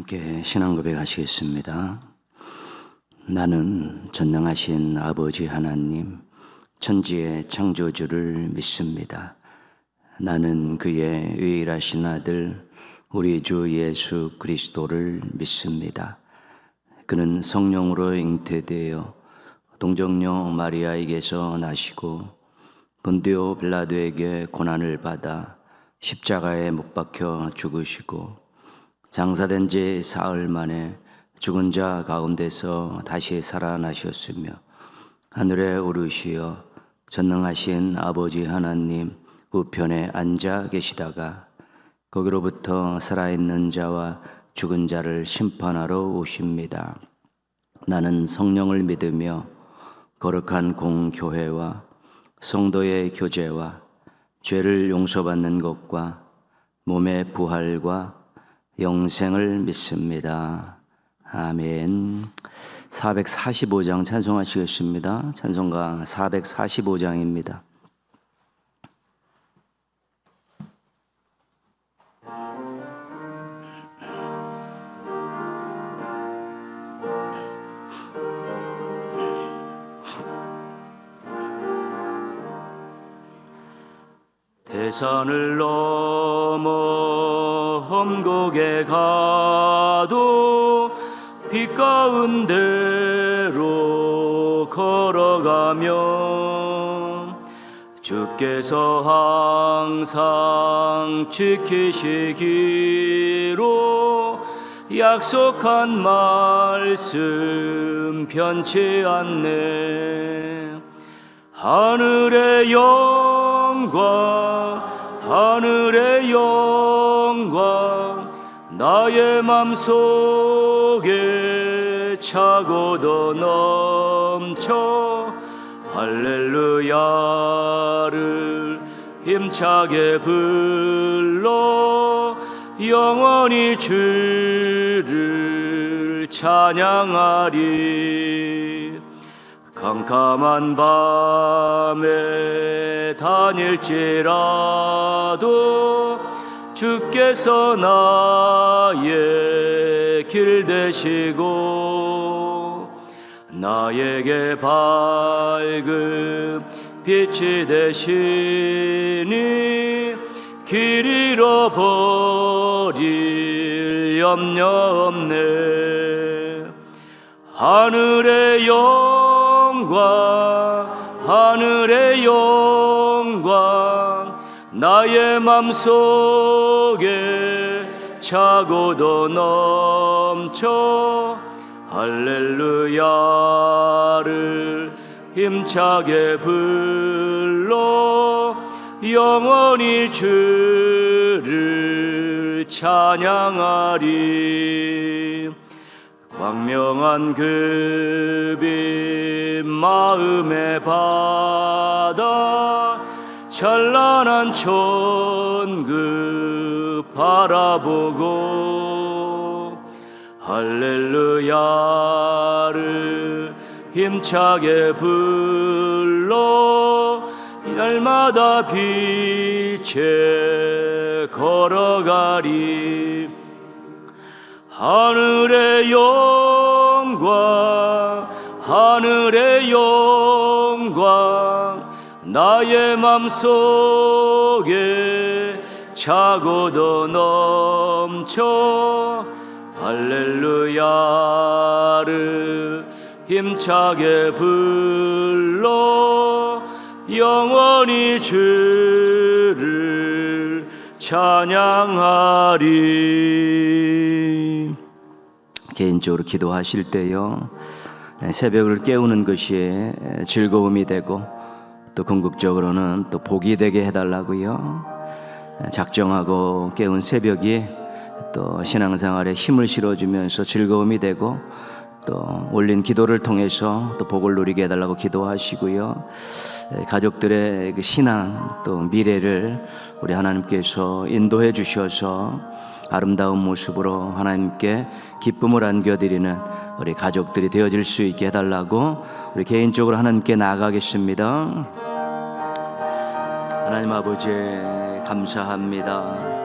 함께 신앙 고백하시겠습니다. 나는 전능하신 아버지 하나님, 천지의 창조주를 믿습니다. 나는 그의 유일하신 아들 우리 주 예수 그리스도를 믿습니다. 그는 성령으로 잉태되어 동정녀 마리아에게서 나시고 본디오 빌라도에게 고난을 받아 십자가에 못 박혀 죽으시고 장사된 지 사흘 만에 죽은 자 가운데서 다시 살아나셨으며 하늘에 오르시어 전능하신 아버지 하나님 우편에 앉아 계시다가 거기로부터 살아있는 자와 죽은 자를 심판하러 오십니다. 나는 성령을 믿으며 거룩한 공교회와 성도의 교제와 죄를 용서받는 것과 몸의 부활과 영생을 믿습니다. 아멘. 445장 찬송하시겠습니다. 찬송가 445장입니다. 대산을 넘어 험곡에 가도 빛 가운데로 걸어가며 주께서 항상 지키시기로 약속한 말씀 변치 않네. 하늘의 영광 나의 맘속에 차고도 넘쳐 할렐루야를 힘차게 불러 영원히 주를 찬양하리. 캄캄한 밤에 다닐지라도 주께서 나의 길 되시고 나에게 밝은 빛이 되시니 길 잃어버릴 염려 없네. 하늘의 영광 나의 맘속에 차고도 넘쳐 할렐루야를 힘차게 불러 영원히 주를 찬양하리. 광명한 그 빛 마음의 바다 찬란한 천국 바라보고 할렐루야를 힘차게 불러 날마다 빛에 걸어가리. 하늘의 영광 나의 맘속에 차고도 넘쳐 할렐루야를 힘차게 불러 영원히 주를 찬양하리. 개인적으로 기도하실 때요, 새벽을 깨우는 것이 즐거움이 되고 또 궁극적으로는 또 복이 되게 해달라고요. 작정하고 깨운 새벽이 또 신앙생활에 힘을 실어주면서 즐거움이 되고 또 올린 기도를 통해서 또 복을 누리게 해달라고 기도하시고요. 가족들의 그 신앙 또 미래를 우리 하나님께서 인도해 주셔서 아름다운 모습으로 하나님께 기쁨을 안겨드리는 우리 가족들이 되어질 수 있게 해달라고 우리 개인적으로 하나님께 나아가겠습니다. 하나님 아버지 감사합니다.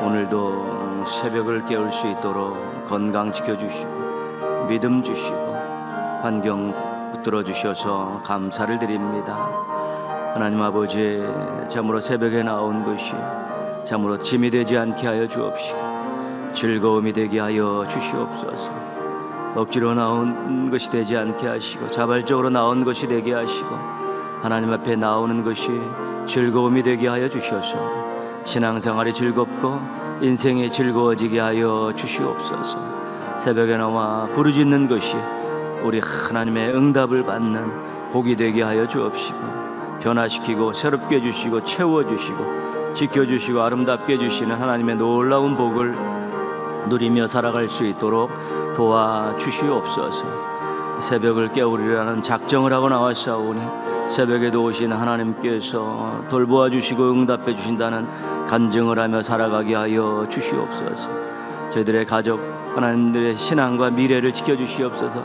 오늘도 새벽을 깨울 수 있도록 건강 지켜주시고 믿음 주시고 환경 붙들어 주셔서 감사를 드립니다. 하나님 아버지, 참으로 새벽에 나온 것이 참으로 짐이 되지 않게 하여 주옵시고 즐거움이 되게 하여 주시옵소서. 억지로 나온 것이 되지 않게 하시고 자발적으로 나온 것이 되게 하시고 하나님 앞에 나오는 것이 즐거움이 되게 하여 주셔서 신앙생활이 즐겁고 인생이 즐거워지게 하여 주시옵소서. 새벽에 나와 부르짖는 것이 우리 하나님의 응답을 받는 복이 되게 하여 주옵시고 변화시키고 새롭게 해주시고 채워주시고 지켜주시고 아름답게 해주시는 하나님의 놀라운 복을 누리며 살아갈 수 있도록 도와주시옵소서. 새벽을 깨우리라는 작정을 하고 나왔사오니 새벽에도 오신 하나님께서 돌보아 주시고 응답해 주신다는 간증을 하며 살아가게 하여 주시옵소서. 저희들의 가족, 하나님들의 신앙과 미래를 지켜주시옵소서.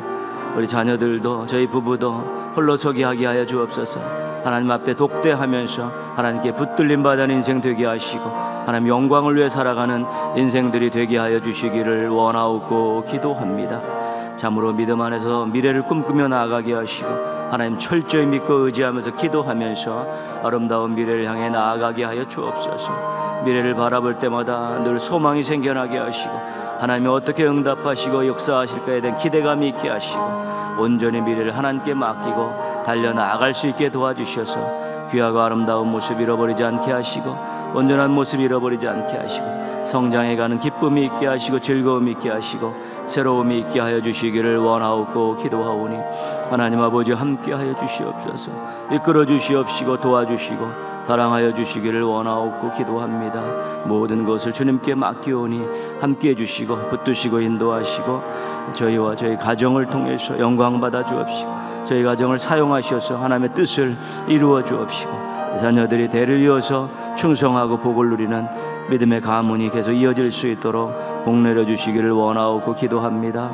우리 자녀들도 저희 부부도 홀로서기 하게 하여 주옵소서. 하나님 앞에 독대하면서 하나님께 붙들림 받은 인생 되게 하시고 하나님 영광을 위해 살아가는 인생들이 되게 하여 주시기를 원하옵고 기도합니다. 참으로 믿음 안에서 미래를 꿈꾸며 나아가게 하시고 하나님 철저히 믿고 의지하면서 기도하면서 아름다운 미래를 향해 나아가게 하여 주옵소서. 미래를 바라볼 때마다 늘 소망이 생겨나게 하시고 하나님이 어떻게 응답하시고 역사하실까에 대한 기대감이 있게 하시고 온전히 미래를 하나님께 맡기고 달려나아갈 수 있게 도와주셔서 귀하고 아름다운 모습 잃어버리지 않게 하시고 온전한 모습 잃어버리지 않게 하시고 성장해가는 기쁨이 있게 하시고 즐거움이 있게 하시고 새로움이 있게 하여 주시기를 원하옵고 기도하오니 하나님 아버지 함께하여 주시옵소서. 이끌어 주시옵시고 도와주시고 사랑하여 주시기를 원하옵고 기도합니다. 모든 것을 주님께 맡기오니 함께해 주시고 붙드시고 인도하시고 저희와 저희 가정을 통해서 영광 받아 주옵시고 저희 가정을 사용하셔서 하나님의 뜻을 이루어 주옵시고 자녀들이 대를 이어서 충성하고 복을 누리는 믿음의 가문이 계속 이어질 수 있도록 복 내려 주시기를 원하옵고 기도합니다.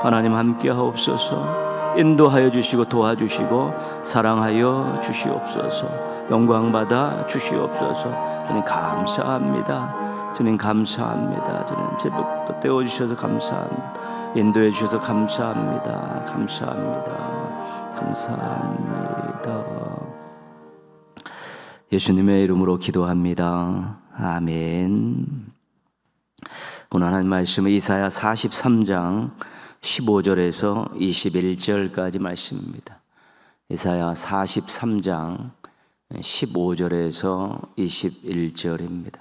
하나님 함께 하옵소서. 인도하여 주시고 도와주시고 사랑하여 주시옵소서. 영광 받아 주시옵소서. 주님 감사합니다. 주님 감사합니다. 주님 새벽부터 떼어주셔서 감사합니다. 인도해 주셔서 감사합니다. 감사합니다. 감사합니다. 예수님의 이름으로 기도합니다. 아멘. 오늘 하나님 말씀은 이사야 43장 15절에서 21절까지 말씀입니다. 이사야 43장 15절에서 21절입니다.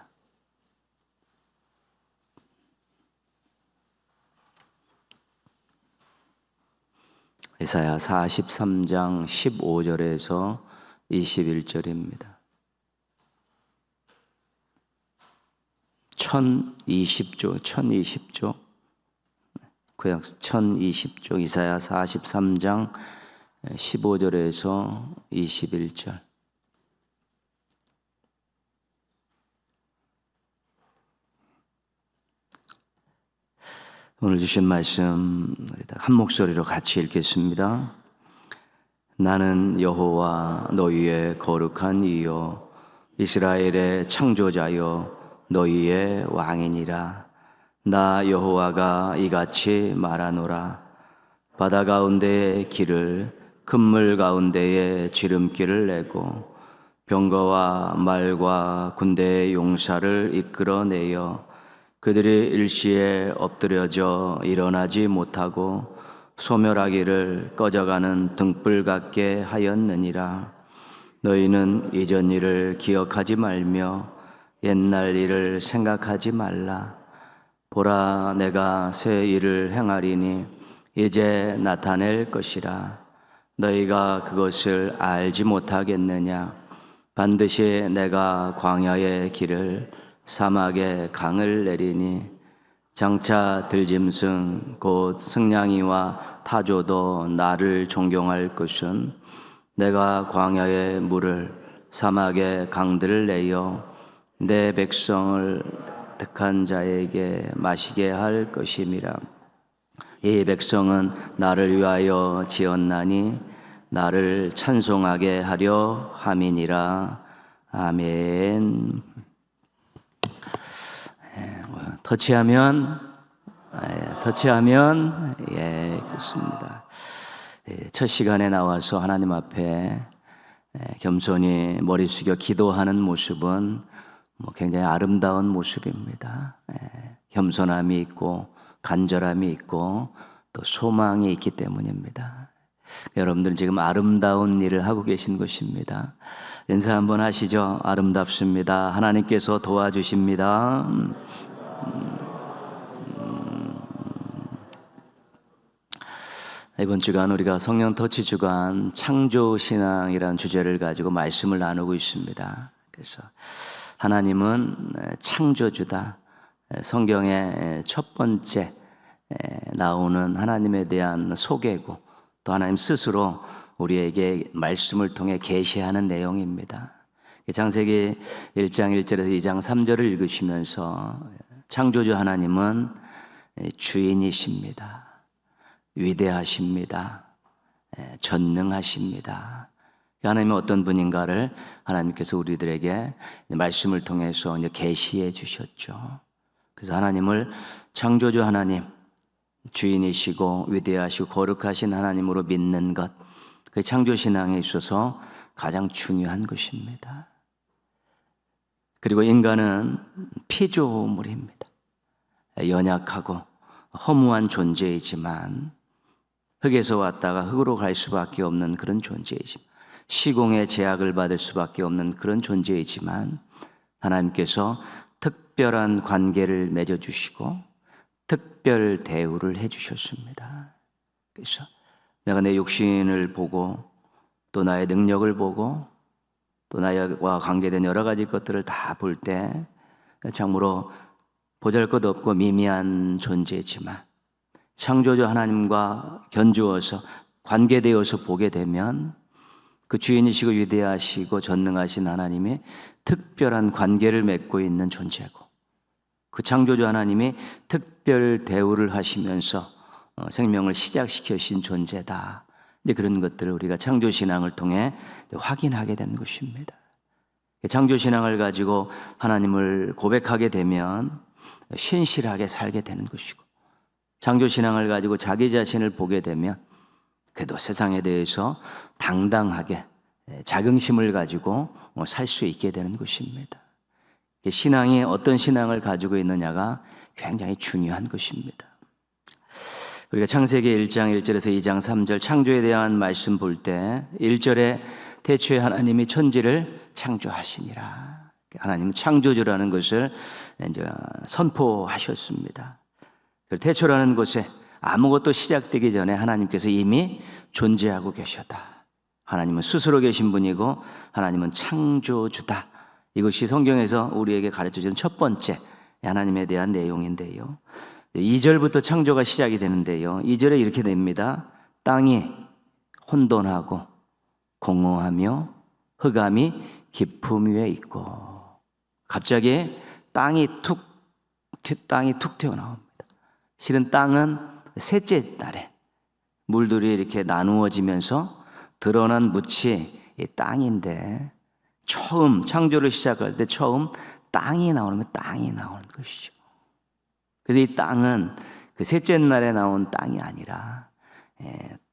이사야 43장 15절에서 21절입니다. 1020조 구약 1020조 이사야 43장 15절에서 21절. 오늘 주신 말씀 한 목소리로 같이 읽겠습니다. 나는 여호와 너희의 거룩한 이요 이스라엘의 창조자요 너희의 왕이니라. 나 여호와가 이같이 말하노라. 바다 가운데의 길을 큰물 가운데에 지름길을 내고 병거와 말과 군대의 용사를 이끌어내어 그들이 일시에 엎드려져 일어나지 못하고 소멸하기를 꺼져가는 등불 같게 하였느니라. 너희는 이전 일을 기억하지 말며 옛날 일을 생각하지 말라. 보라, 내가 새 일을 행하리니 이제 나타낼 것이라. 너희가 그것을 알지 못하겠느냐? 반드시 내가 광야의 길을 사막의 강을 내리니 장차 들짐승 곧 승냥이와 타조도 나를 존경할 것은 내가 광야의 물을 사막의 강들을 내어 내 백성을 택한 자에게 마시게 할 것임이라. 이 백성은 나를 위하여 지었나니 나를 찬송하게 하려 함이니라. 아멘. 터치하면 그렇습니다. 첫 시간에 나와서 하나님 앞에 겸손히 머리 숙여 기도하는 모습은 굉장히 아름다운 모습입니다. 겸손함이 있고 간절함이 있고 또 소망이 있기 때문입니다. 여러분들은 지금 아름다운 일을 하고 계신 것입니다. 인사 한번 하시죠. 아름답습니다. 하나님께서 도와주십니다. 이번 주간 우리가 성령 터치 주간 창조신앙이라는 주제를 가지고 말씀을 나누고 있습니다. 그래서 하나님은 창조주다. 성경의 첫 번째 나오는 하나님에 대한 소개고 또 하나님 스스로 우리에게 말씀을 통해 계시하는 내용입니다. 창세기 1장 1절에서 2장 3절을 읽으시면서 창조주 하나님은 주인이십니다. 위대하십니다. 전능하십니다. 하나님은 어떤 분인가를 하나님께서 우리들에게 말씀을 통해서 계시해 주셨죠. 그래서 하나님을 창조주 하나님, 주인이시고 위대하시고 거룩하신 하나님으로 믿는 것, 그 창조신앙에 있어서 가장 중요한 것입니다. 그리고 인간은 피조물입니다. 연약하고 허무한 존재이지만 흙에서 왔다가 흙으로 갈 수밖에 없는 그런 존재이지만 시공의 제약을 받을 수밖에 없는 그런 존재이지만 하나님께서 특별한 관계를 맺어주시고 특별 대우를 해주셨습니다. 그래서 내가 내 육신을 보고 또 나의 능력을 보고 또 나와 관계된 여러 가지 것들을 다 볼 때 참으로 보잘것없고 미미한 존재지만 창조주 하나님과 견주어서 관계되어서 보게 되면 그 주인이시고 위대하시고 전능하신 하나님이 특별한 관계를 맺고 있는 존재고 그 창조주 하나님이 특별 대우를 하시면서 생명을 시작시키신 존재다. 이제 그런 것들을 우리가 창조신앙을 통해 확인하게 된 것입니다. 창조신앙을 가지고 하나님을 고백하게 되면 신실하게 살게 되는 것이고 창조신앙을 가지고 자기 자신을 보게 되면 그래도 세상에 대해서 당당하게 자긍심을 가지고 살 수 있게 되는 것입니다. 신앙이 어떤 신앙을 가지고 있느냐가 굉장히 중요한 것입니다. 우리가 창세기 1장 1절에서 2장 3절 창조에 대한 말씀 볼 때 1절에 태초에 하나님이 천지를 창조하시니라. 하나님은 창조주라는 것을 이제 선포하셨습니다. 태초라는 곳에 아무것도 시작되기 전에 하나님께서 이미 존재하고 계셨다. 하나님은 스스로 계신 분이고 하나님은 창조주다. 이것이 성경에서 우리에게 가르쳐주는 첫 번째 하나님에 대한 내용인데요. 2절부터 창조가 시작이 되는데요. 2절에 이렇게 됩니다. 땅이 혼돈하고 공허하며 흑암이 깊음 위에 있고 갑자기 땅이 툭 튀어나옵니다. 실은 땅은 셋째 날에 물들이 이렇게 나누어지면서 드러난 묻이 이 땅인데 처음 창조를 시작할 때 처음 땅이 나오면 땅이 나오는 것이죠. 그래서 이 땅은 그 셋째 날에 나온 땅이 아니라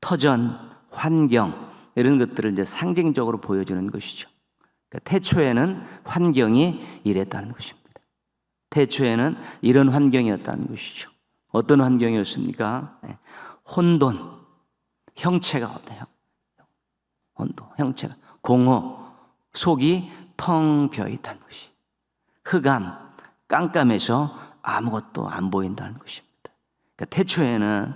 터전, 환경 이런 것들을 이제 상징적으로 보여주는 것이죠. 그러니까 태초에는 환경이 이랬다는 것입니다. 태초에는 이런 환경이었다는 것이죠. 어떤 환경이었습니까? 혼돈, 형체가 없대요. 혼돈, 형체가 공허, 속이 텅 비어 있다는 것이. 흑암, 깜깜해서 아무것도 안 보인다는 것입니다. 그러니까 태초에는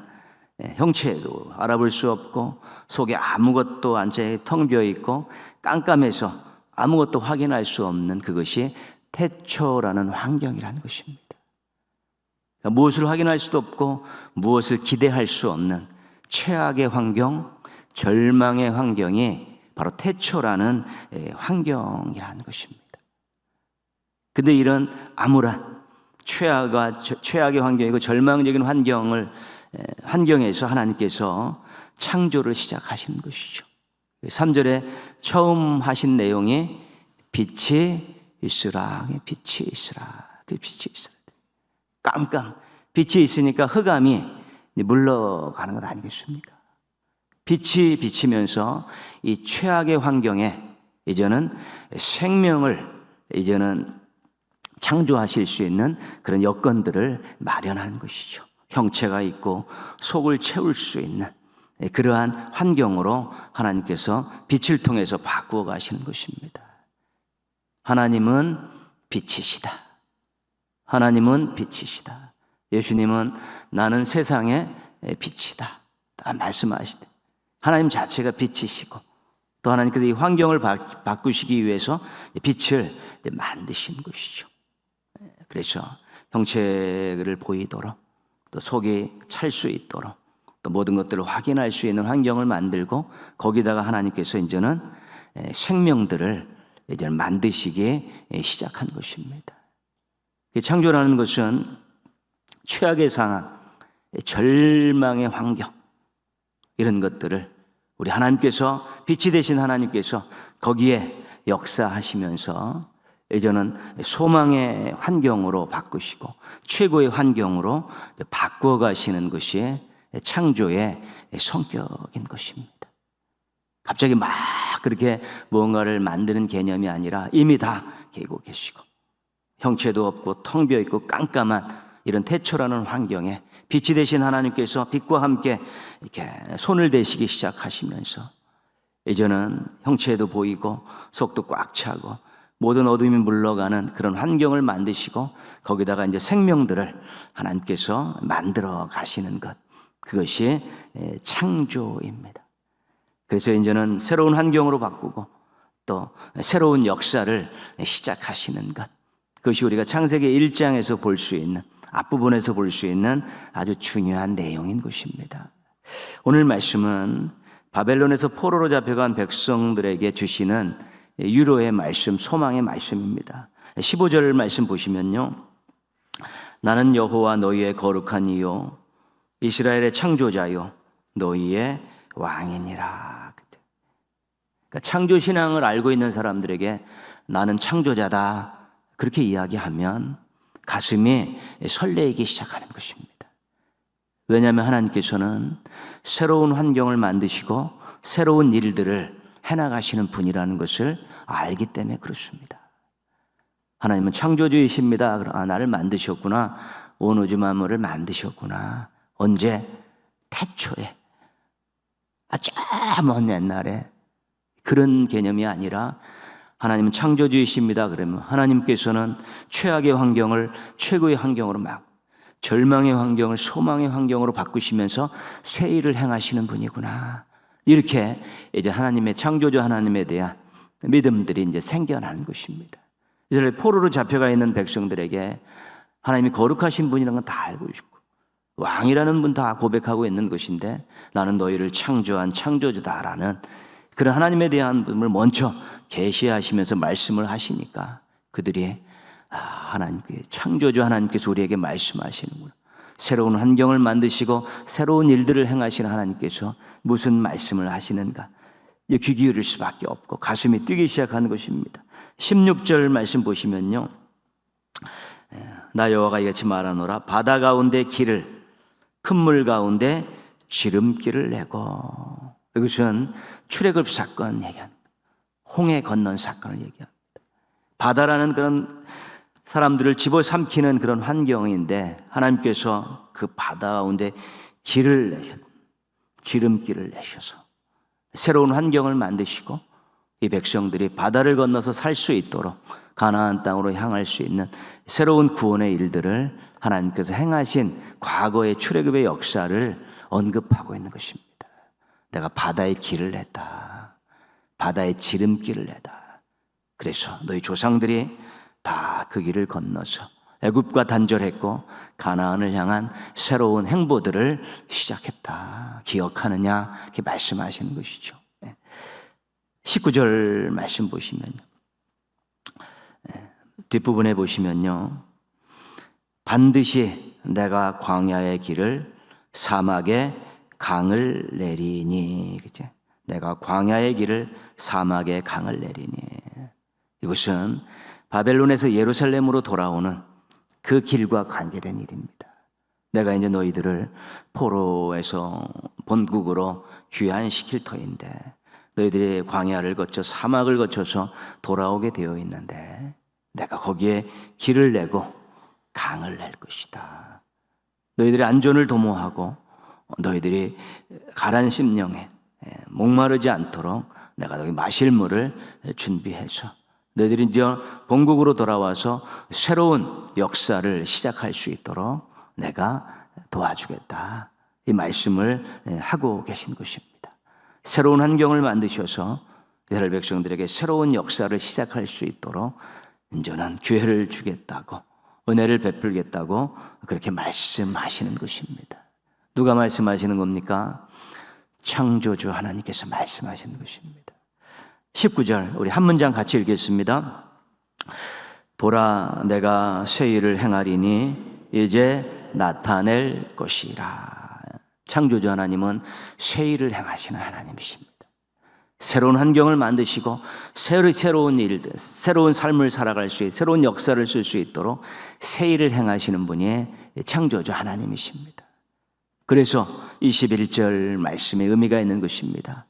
형체도 알아볼 수 없고 속에 아무것도 안 채 텅 비어 있고 깜깜해서 아무것도 확인할 수 없는 그것이 태초라는 환경이라는 것입니다. 그러니까 무엇을 확인할 수도 없고 무엇을 기대할 수 없는 최악의 환경, 절망의 환경이 바로 태초라는 환경이라는 것입니다. 근데 이런 암울한 최악의 환경이고 절망적인 환경에서 하나님께서 창조를 시작하시는 것이죠. 3절에 처음 하신 내용이 빛이 있으라. 빛이 있으라. 그 빛이 있으라. 깜깜. 빛이 있으니까 흑암이 물러가는 것 아니겠습니까? 빛이 비치면서 이 최악의 환경에 이제는 생명을 이제는 창조하실 수 있는 그런 여건들을 마련하는 것이죠. 형체가 있고 속을 채울 수 있는 그러한 환경으로 하나님께서 빛을 통해서 바꾸어 가시는 것입니다. 하나님은 빛이시다. 하나님은 빛이시다. 예수님은 나는 세상의 빛이다. 다 말씀하시되 하나님 자체가 빛이시고 또 하나님께서 이 환경을 바꾸시기 위해서 빛을 만드신 것이죠. 그래서 형체를 보이도록 또 속이 찰 수 있도록 또 모든 것들을 확인할 수 있는 환경을 만들고 거기다가 하나님께서 이제는 생명들을 이제 만드시기 시작한 것입니다. 창조라는 것은 최악의 상황, 절망의 환경 이런 것들을 우리 하나님께서 빛이 되신 하나님께서 거기에 역사하시면서 이제는 소망의 환경으로 바꾸시고 최고의 환경으로 바꾸어 가시는 것이 창조의 성격인 것입니다. 갑자기 막 그렇게 무언가를 만드는 개념이 아니라 이미 다 계고 계시고 형체도 없고 텅 비어 있고 깜깜한 이런 태초라는 환경에 빛이 되신 하나님께서 빛과 함께 이렇게 손을 대시기 시작하시면서 이제는 형체도 보이고 속도 꽉 차고 모든 어둠이 물러가는 그런 환경을 만드시고 거기다가 이제 생명들을 하나님께서 만들어 가시는 것, 그것이 창조입니다. 그래서 이제는 새로운 환경으로 바꾸고 또 새로운 역사를 시작하시는 것, 그것이 우리가 창세기 1장에서 볼 수 있는 앞부분에서 볼 수 있는 아주 중요한 내용인 것입니다. 오늘 말씀은 바벨론에서 포로로 잡혀간 백성들에게 주시는 위로의 말씀, 소망의 말씀입니다. 15절 말씀 보시면요, 나는 여호와 너희의 거룩한 이요 이스라엘의 창조자요 너희의 왕이니라. 그러니까 창조신앙을 알고 있는 사람들에게 나는 창조자다 그렇게 이야기하면 가슴이 설레이기 시작하는 것입니다. 왜냐하면 하나님께서는 새로운 환경을 만드시고 새로운 일들을 해나가시는 분이라는 것을 알기 때문에 그렇습니다. 하나님은 창조주이십니다. 나를 만드셨구나. 온 우주 만물을 만드셨구나. 언제? 태초에. 저 먼 옛날에. 그런 개념이 아니라 하나님은 창조주이십니다. 그러면 하나님께서는 최악의 환경을 최고의 환경으로 막 절망의 환경을 소망의 환경으로 바꾸시면서 새 일을 행하시는 분이구나. 이렇게 이제 하나님의 창조주 하나님에 대한 믿음들이 이제 생겨나는 것입니다. 이스라엘 포로로 잡혀가 있는 백성들에게 하나님이 거룩하신 분이라는 건 다 알고 있고 왕이라는 분 다 고백하고 있는 것인데 나는 너희를 창조한 창조주다라는 그런 하나님에 대한 분을 먼저 계시하시면서 말씀을 하시니까 그들이 하나님께 창조주 하나님께서 우리에게 말씀하시는구나. 새로운 환경을 만드시고 새로운 일들을 행하시는 하나님께서 무슨 말씀을 하시는가. 귀 기울일 수밖에 없고 가슴이 뛰기 시작하는 것입니다. 16절 말씀 보시면요, 나 여호와가 이같이 말하노라. 바다 가운데 길을 큰 물 가운데 지름길을 내고. 이것은 출애굽 사건 얘기합니다. 홍해 건넌 사건을 얘기합니다. 바다라는 그런 사람들을 집어삼키는 그런 환경인데 하나님께서 그 바다 가운데 길을 내셨다. 지름길을 내셔서 새로운 환경을 만드시고 이 백성들이 바다를 건너서 살 수 있도록 가나안 땅으로 향할 수 있는 새로운 구원의 일들을 하나님께서 행하신 과거의 출애굽의 역사를 언급하고 있는 것입니다. 내가 바다의 길을 냈다. 바다의 지름길을 내다. 그래서 너희 조상들이 다 그 길을 건너서 애굽과 단절했고 가나안을 향한 새로운 행보들을 시작했다. 기억하느냐? 이렇게 말씀하시는 것이죠. 19절 말씀 보시면요, 뒷부분에 보시면요, 반드시 내가 광야의 길을 사막에 강을 내리니. 그치? 내가 광야의 길을 사막에 강을 내리니. 이것은 바벨론에서 예루살렘으로 돌아오는 그 길과 관계된 일입니다. 내가 이제 너희들을 포로에서 본국으로 귀환시킬 터인데 너희들이 광야를 거쳐 사막을 거쳐서 돌아오게 되어 있는데 내가 거기에 길을 내고 강을 낼 것이다. 너희들의 안전을 도모하고 너희들이 가란 심령에 목마르지 않도록 내가 여기 마실 물을 준비해서 너희들이 이제 본국으로 돌아와서 새로운 역사를 시작할 수 있도록 내가 도와주겠다. 이 말씀을 하고 계신 것입니다. 새로운 환경을 만드셔서 이스라엘 백성들에게 새로운 역사를 시작할 수 있도록 저는 기회를 주겠다고, 은혜를 베풀겠다고 그렇게 말씀하시는 것입니다. 누가 말씀하시는 겁니까? 창조주 하나님께서 말씀하시는 것입니다. 19절 우리 한 문장 같이 읽겠습니다. 보라, 내가 새 일을 행하리니 이제 나타낼 것이라. 창조주 하나님은 새 일을 행하시는 하나님이십니다. 새로운 환경을 만드시고 새로운 일들, 새로운 삶을 살아갈 수 있도록, 새로운 역사를 쓸 수 있도록 새 일을 행하시는 분이 창조주 하나님이십니다. 그래서 21절 말씀에 의미가 있는 것입니다.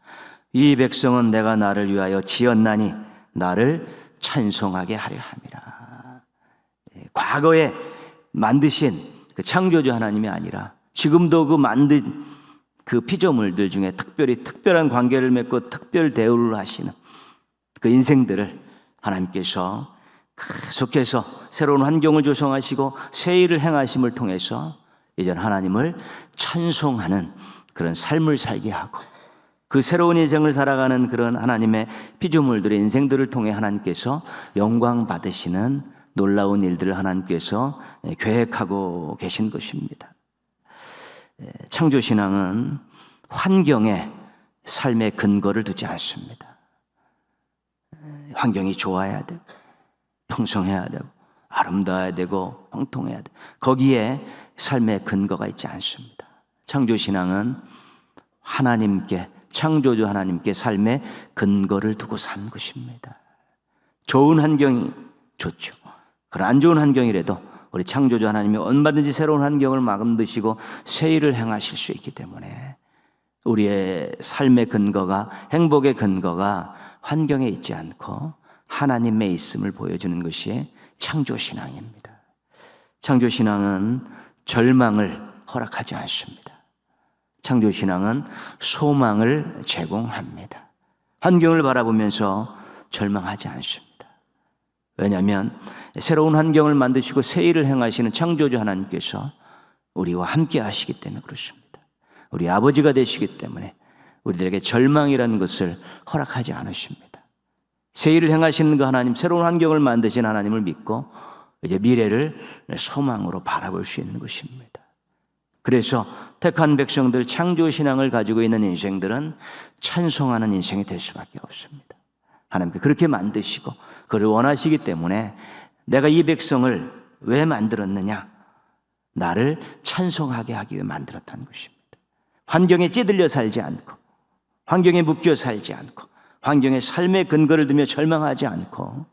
이 백성은 내가 나를 위하여 지었나니 나를 찬송하게 하려 함이라. 과거에 만드신 그 창조주 하나님이 아니라 지금도 그 만든 그 피조물들 중에 특별한 관계를 맺고 특별 대우를 하시는 그 인생들을 하나님께서 계속해서 새로운 환경을 조성하시고 새 일을 행하심을 통해서 이제 하나님을 찬송하는 그런 삶을 살게 하고 그 새로운 인생을 살아가는 그런 하나님의 피조물들의 인생들을 통해 하나님께서 영광 받으시는 놀라운 일들을 하나님께서 계획하고 계신 것입니다. 창조신앙은 환경에 삶의 근거를 두지 않습니다. 환경이 좋아야 되고 풍성해야 되고 아름다워야 되고 형통해야 되고 거기에 삶의 근거가 있지 않습니다. 창조신앙은 하나님께, 창조주 하나님께 삶의 근거를 두고 산 것입니다. 좋은 환경이 좋죠. 그런 안 좋은 환경이라도 우리 창조주 하나님이 얼마든지 새로운 환경을 만드시고 새 일을 행하실 수 있기 때문에 우리의 삶의 근거가, 행복의 근거가 환경에 있지 않고 하나님에 있음을 보여주는 것이 창조신앙입니다. 창조신앙은 절망을 허락하지 않습니다. 창조신앙은 소망을 제공합니다. 환경을 바라보면서 절망하지 않습니다. 왜냐하면 새로운 환경을 만드시고 새 일을 행하시는 창조주 하나님께서 우리와 함께 하시기 때문에 그렇습니다. 우리 아버지가 되시기 때문에 우리들에게 절망이라는 것을 허락하지 않으십니다. 새 일을 행하시는 그 하나님, 새로운 환경을 만드신 하나님을 믿고 이제 미래를 소망으로 바라볼 수 있는 것입니다. 그래서 택한 백성들, 창조신앙을 가지고 있는 인생들은 찬송하는 인생이 될 수밖에 없습니다. 하나님께 그렇게 만드시고 그를 원하시기 때문에 내가 이 백성을 왜 만들었느냐? 나를 찬송하게 하기 위해 만들었다는 것입니다. 환경에 찌들려 살지 않고 환경에 묶여 살지 않고 환경에 삶의 근거를 두며 절망하지 않고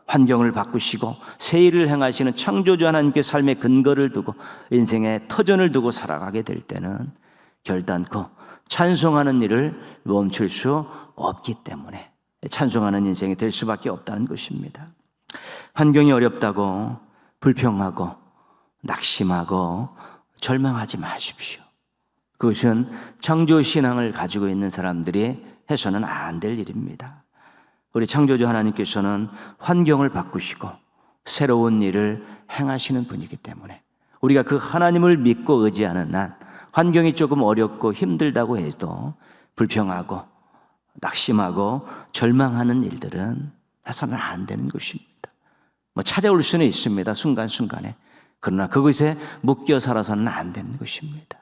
환경을 바꾸시고 새 일을 행하시는 창조주 하나님께 삶의 근거를 두고 인생의 터전을 두고 살아가게 될 때는 결단코 찬송하는 일을 멈출 수 없기 때문에 찬송하는 인생이 될 수밖에 없다는 것입니다. 환경이 어렵다고 불평하고 낙심하고 절망하지 마십시오. 그것은 창조신앙을 가지고 있는 사람들이 해서는 안 될 일입니다. 우리 창조주 하나님께서는 환경을 바꾸시고 새로운 일을 행하시는 분이기 때문에 우리가 그 하나님을 믿고 의지하는 한 환경이 조금 어렵고 힘들다고 해도 불평하고 낙심하고 절망하는 일들은 해서는 안 되는 것입니다. 찾아올 수는 있습니다. 순간순간에. 그러나 그것에 묶여 살아서는 안 되는 것입니다.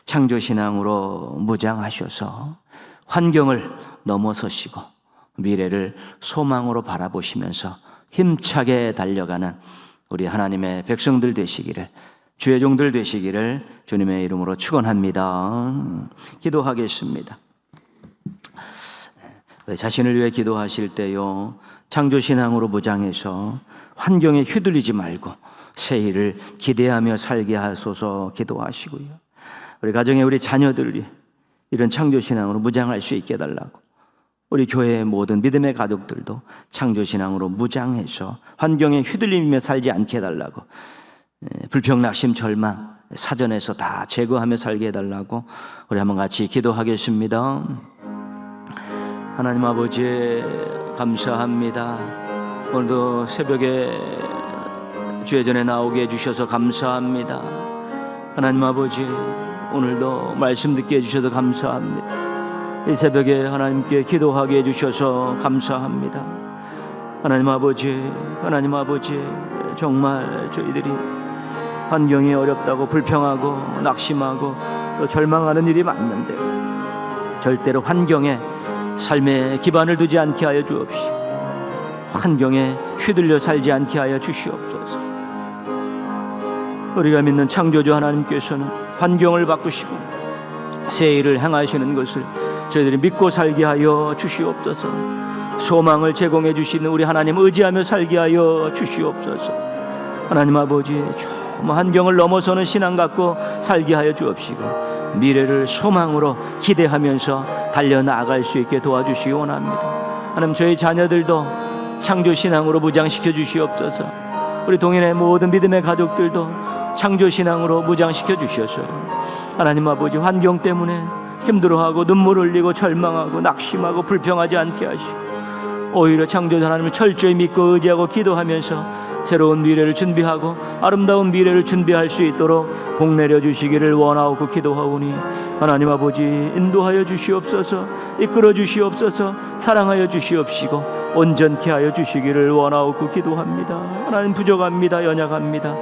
창조신앙으로 무장하셔서 환경을 넘어서시고 미래를 소망으로 바라보시면서 힘차게 달려가는 우리 하나님의 백성들 되시기를, 주의 종들 되시기를 주님의 이름으로 축원합니다. 기도하겠습니다. 자신을 위해 기도하실 때요, 창조신앙으로 무장해서 환경에 휘둘리지 말고 새 일을 기대하며 살게 하소서 기도하시고요. 우리 가정에 우리 자녀들이 이런 창조신앙으로 무장할 수 있게 해달라고, 우리 교회의 모든 믿음의 가족들도 창조신앙으로 무장해서 환경에 휘둘리며 살지 않게 해달라고, 불평, 낙심, 절망 사전에서 다 제거하며 살게 해달라고 우리 한번 같이 기도하겠습니다. 하나님 아버지, 감사합니다. 오늘도 새벽에 주의 전에 나오게 해주셔서 감사합니다. 하나님 아버지, 오늘도 말씀 듣게 해주셔서 감사합니다. 이 새벽에 하나님께 기도하게 해주셔서 감사합니다. 하나님 아버지, 정말 저희들이 환경이 어렵다고 불평하고 낙심하고 또 절망하는 일이 많는데, 절대로 환경에 삶의 기반을 두지 않게 하여 주옵시고, 환경에 휘둘려 살지 않게 하여 주시옵소서. 우리가 믿는 창조주 하나님께서는 환경을 바꾸시고 새 일을 행하시는 것을 저희들이 믿고 살게 하여 주시옵소서. 소망을 제공해 주시는 우리 하나님 의지하며 살게 하여 주시옵소서. 하나님 아버지, 환경을 넘어서는 신앙 갖고 살게 하여 주옵시고, 미래를 소망으로 기대하면서 달려나갈 수 있게 도와주시기 원합니다. 하나님, 저희 자녀들도 창조신앙으로 무장시켜 주시옵소서. 우리 동인의 모든 믿음의 가족들도 창조신앙으로 무장시켜 주셔서 하나님 아버지, 환경 때문에 힘들어하고 눈물 흘리고 절망하고 낙심하고 불평하지 않게 하시고, 오히려 창조주 하나님을 철저히 믿고 의지하고 기도하면서 새로운 미래를 준비하고 아름다운 미래를 준비할 수 있도록 복 내려 주시기를 원하옵고 기도하오니, 하나님 아버지, 인도하여 주시옵소서. 이끌어 주시옵소서. 사랑하여 주시옵시고 온전케 하여 주시기를 원하옵고 기도합니다. 하나님, 부족합니다. 연약합니다.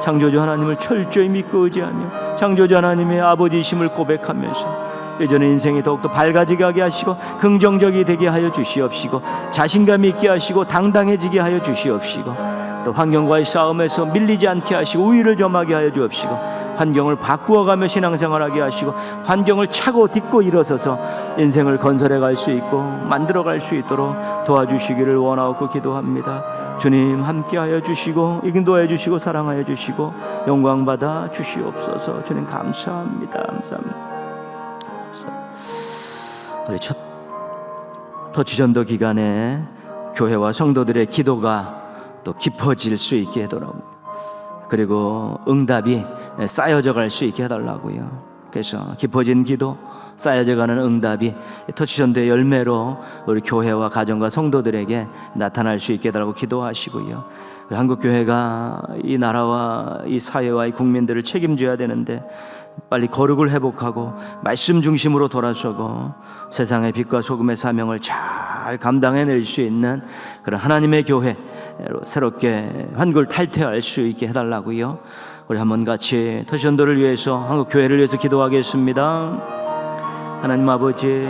창조주 하나님을 철저히 믿고 의지하며 창조주 하나님의 아버지이심을 고백하면서 예전의 인생이 더욱더 밝아지게 하게 하시고 긍정적이 되게 하여 주시옵시고 자신감 있게 하시고 당당해지게 하여 주시옵시고, 또 환경과의 싸움에서 밀리지 않게 하시고 우위를 점하게 하여 주옵시고, 환경을 바꾸어가며 신앙생활하게 하시고 환경을 차고 딛고 일어서서 인생을 건설해 갈 수 있고 만들어 갈 수 있도록 도와주시기를 원하옵고 기도합니다. 주님, 함께하여 주시고 인도하여 주시고 사랑하여 주시고 영광받아 주시옵소서. 주님, 감사합니다. 감사합니다. 우리 첫 터치전도 기간에 교회와 성도들의 기도가 또 깊어질 수 있게 해달라고, 그리고 응답이 쌓여져 갈 수 있게 해달라고요. 그래서 깊어진 기도, 쌓여져 가는 응답이 터치전도의 열매로 우리 교회와 가정과 성도들에게 나타날 수 있게 해달라고 기도하시고요. 한국교회가 이 나라와 이 사회와 이 국민들을 책임져야 되는데, 빨리 거룩을 회복하고 말씀 중심으로 돌아서고 세상의 빛과 소금의 사명을 잘 감당해낼 수 있는 그런 하나님의 교회로 새롭게 환골 탈퇴할 수 있게 해달라고요. 우리 한번 같이 터치전도를 위해서, 한국교회를 위해서 기도하겠습니다. 하나님 아버지,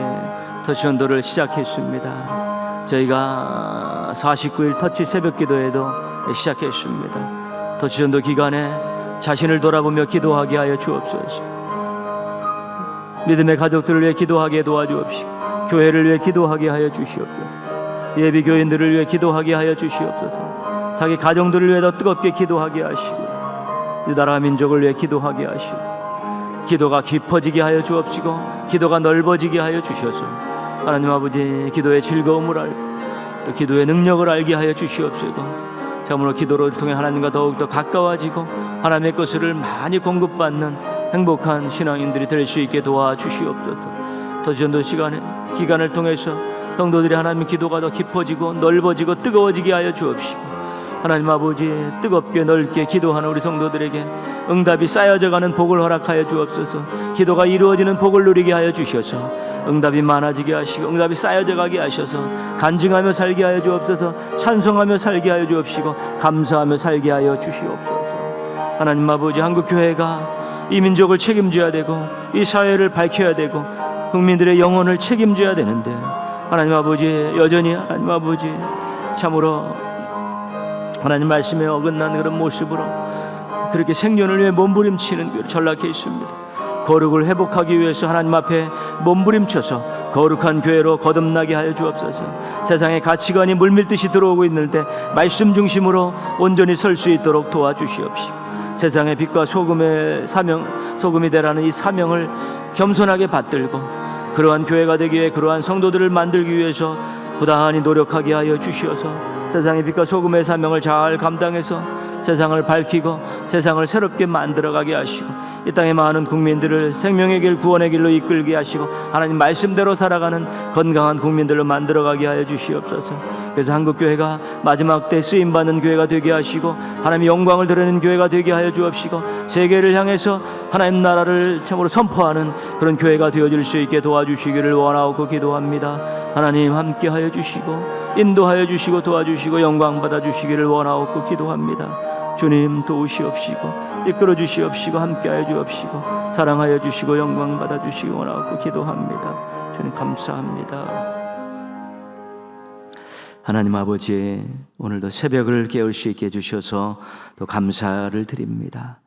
터치전도를 시작했습니다. 저희가 49일 터치 새벽 기도회도 시작했습니다. 터치전도 기간에 자신을 돌아보며 기도하게 하여 주옵소서. 믿음의 가족들을 위해 기도하게 도와주옵시고, 교회를 위해 기도하게 하여 주시옵소서. 예비교인들을 위해 기도하게 하여 주시옵소서. 자기 가정들을 위해 더 뜨겁게 기도하게 하시고, 이 나라 민족을 위해 기도하게 하시고, 기도가 깊어지게 하여 주옵시고 기도가 넓어지게 하여 주셔서 하나님 아버지, 기도의 즐거움을 알고 또 기도의 능력을 알게 하여 주시옵시고, 참으로 기도를 통해 하나님과 더욱더 가까워지고 하나님의 것을 많이 공급받는 행복한 신앙인들이 될 수 있게 도와주시옵소서. 터치전도 기간을 통해서 성도들이 하나님의 기도가 더 깊어지고 넓어지고 뜨거워지게 하여 주옵시고, 하나님 아버지, 뜨겁게 넓게 기도하는 우리 성도들에게 응답이 쌓여져가는 복을 허락하여 주옵소서. 기도가 이루어지는 복을 누리게 하여 주셔서 응답이 많아지게 하시고 응답이 쌓여져가게 하셔서 간증하며 살게 하여 주옵소서. 찬송하며 살게 하여 주옵시고 감사하며 살게 하여 주시옵소서. 하나님 아버지, 한국교회가 이 민족을 책임져야 되고 이 사회를 밝혀야 되고 국민들의 영혼을 책임져야 되는데, 하나님 아버지, 여전히 하나님 아버지, 참으로 하나님 말씀에 어긋난 그런 모습으로 그렇게 생존을 위해 몸부림치는 교회로 전락해 있습니다. 거룩을 회복하기 위해서 하나님 앞에 몸부림쳐서 거룩한 교회로 거듭나게 하여 주옵소서. 세상의 가치관이 물밀듯이 들어오고 있는데 말씀 중심으로 온전히 설 수 있도록 도와주시옵시고, 세상의 빛과 소금의 사명, 소금이 되라는 이 사명을 겸손하게 받들고 그러한 교회가 되기 위해, 그러한 성도들을 만들기 위해서 부단히 노력하게 하여 주시어서 세상의 빛과 소금의 사명을 잘 감당해서 세상을 밝히고 세상을 새롭게 만들어가게 하시고, 이 땅의 많은 국민들을 생명의 길, 구원의 길로 이끌게 하시고 하나님 말씀대로 살아가는 건강한 국민들로 만들어가게 하여 주시옵소서. 그래서 한국교회가 마지막 때 쓰임받는 교회가 되게 하시고 하나님의 영광을 드러내는 교회가 되게 하여 주옵시고, 세계를 향해서 하나님 나라를 참으로 선포하는 그런 교회가 되어질 수 있게 도와주시기를 원하고 기도합니다. 하나님 함께하여 주시고 인도하여 주시고 도와주시고 영광 받아주시기를 원하고 기도합니다. 주님 도우시옵시고 이끌어 주시옵시고 함께하여 주옵시고 사랑하여 주시고 영광 받아주시기 원하고 기도합니다. 주님 감사합니다. 하나님 아버지, 오늘도 새벽을 깨울 수 있게 해주셔서 또 감사를 드립니다.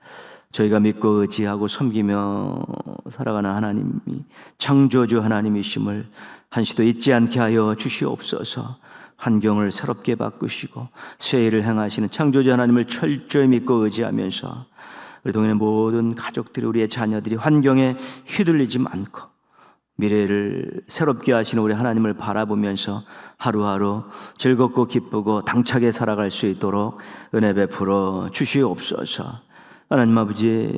저희가 믿고 의지하고 섬기며 살아가는 하나님이 창조주 하나님이심을 한시도 잊지 않게 하여 주시옵소서. 환경을 새롭게 바꾸시고 새 일을 행하시는 창조주 하나님을 철저히 믿고 의지하면서 우리 동네 모든 가족들이, 우리의 자녀들이 환경에 휘둘리지 않고 미래를 새롭게 하시는 우리 하나님을 바라보면서 하루하루 즐겁고 기쁘고 당차게 살아갈 수 있도록 은혜 베풀어 주시옵소서. 하나님 아버지,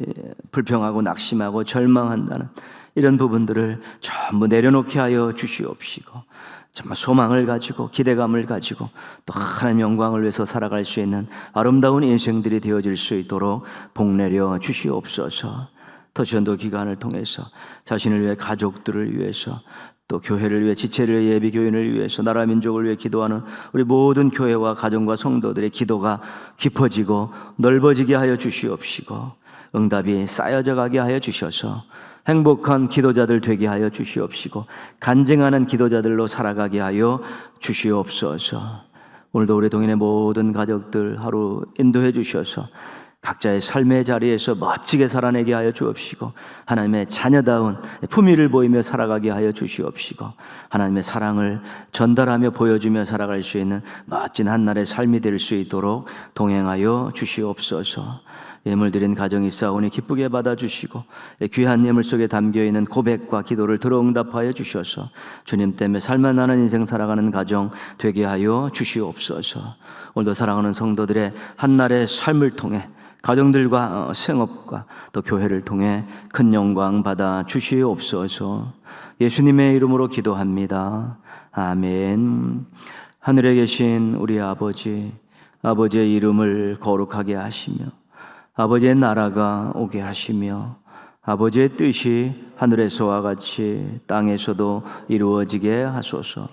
불평하고 낙심하고 절망한다는 이런 부분들을 전부 내려놓게 하여 주시옵시고 정말 소망을 가지고 기대감을 가지고 또 하나님 영광을 위해서 살아갈 수 있는 아름다운 인생들이 되어질 수 있도록 복내려 주시옵소서. 터전도 기간을 통해서 자신을 위해, 가족들을 위해서, 또 교회를 위해, 지체를 위해, 예비교인을 위해서, 나라 민족을 위해 기도하는 우리 모든 교회와 가정과 성도들의 기도가 깊어지고 넓어지게 하여 주시옵시고 응답이 쌓여져 가게 하여 주셔서 행복한 기도자들 되게 하여 주시옵시고 간증하는 기도자들로 살아가게 하여 주시옵소서. 오늘도 우리 동인의 모든 가족들 하루 인도해 주셔서 각자의 삶의 자리에서 멋지게 살아내게 하여 주옵시고 하나님의 자녀다운 품위를 보이며 살아가게 하여 주시옵시고 하나님의 사랑을 전달하며 보여주며 살아갈 수 있는 멋진 한날의 삶이 될 수 있도록 동행하여 주시옵소서. 예물 드린 가정이 있사오니 기쁘게 받아주시고 귀한 예물 속에 담겨있는 고백과 기도를 들어 응답하여 주셔서 주님 때문에 살만나는 인생 살아가는 가정 되게 하여 주시옵소서. 오늘도 사랑하는 성도들의 한날의 삶을 통해 가정들과 생업과 또 교회를 통해 큰 영광 받아 주시옵소서. 예수님의 이름으로 기도합니다. 아멘. 하늘에 계신 우리 아버지, 아버지의 이름을 거룩하게 하시며 아버지의 나라가 오게 하시며 아버지의 뜻이 하늘에서와 같이 땅에서도 이루어지게 하소서.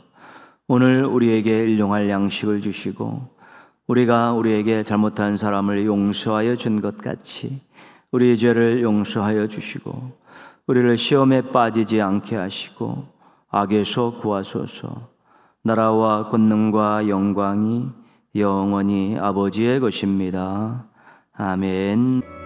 오늘 우리에게 일용할 양식을 주시고 우리가 우리에게 잘못한 사람을 용서하여 준 것 같이 우리의 죄를 용서하여 주시고 우리를 시험에 빠지지 않게 하시고 악에서 구하소서. 나라와 권능과 영광이 영원히 아버지의 것입니다. 아멘.